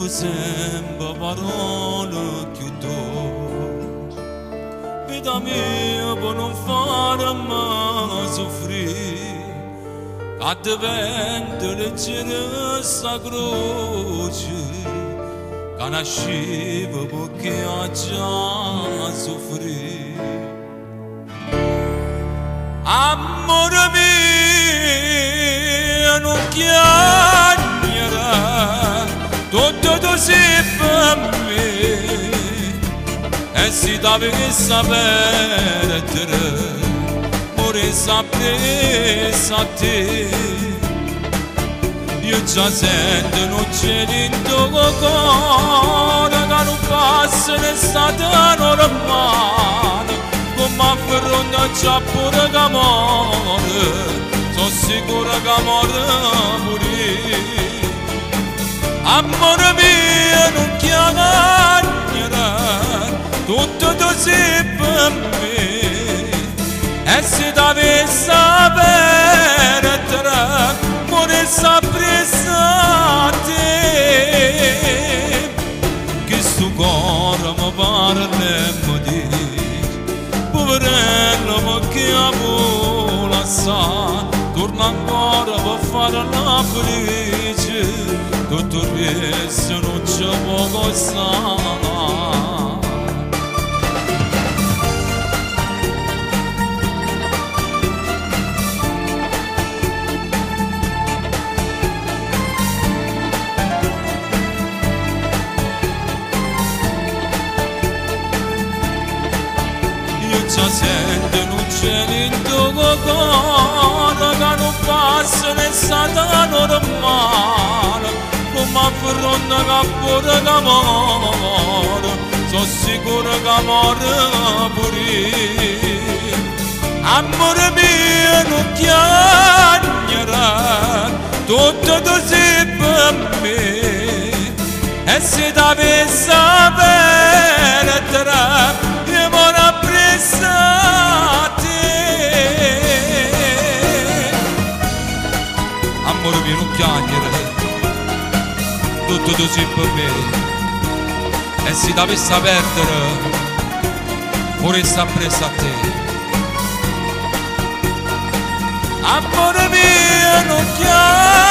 sempre parole più dolci. Vita mia per non fare mai soffrire, a diventa leggera sta croce, che nasceva perché ha già soffrito. Amore mio, non chiagnere, tutto tu sei per me, e se dovessi perdere, morissi appresso a te. Io già sento un cielo in tuo cuore, che non passa l'estate normale, come affronta già pure che muore, sono sicuro che muore pure. Amore mio, non chiamare, tutto tu sei per me, e se dovessi perdere, morissi appresso a te. Che sto cuore mi parla e mi dice, poverello perché ha vola sa, torna ancora per fare la felice, tutto il resto non ci può costare. Già sento un cielo in tuo cuore, che non passa l'estate normale, come affronta che pure che muore, sono sicuro che muore pure. Amore mio, non chiagnere, tutto tu sei per me, e se dovessi perdere, io muore appresso a te. Amore mio, non chiagnere, tutto tu sei per me, e se dovessi perdere, morissi appresso a te. Amore mio, non chiagnere,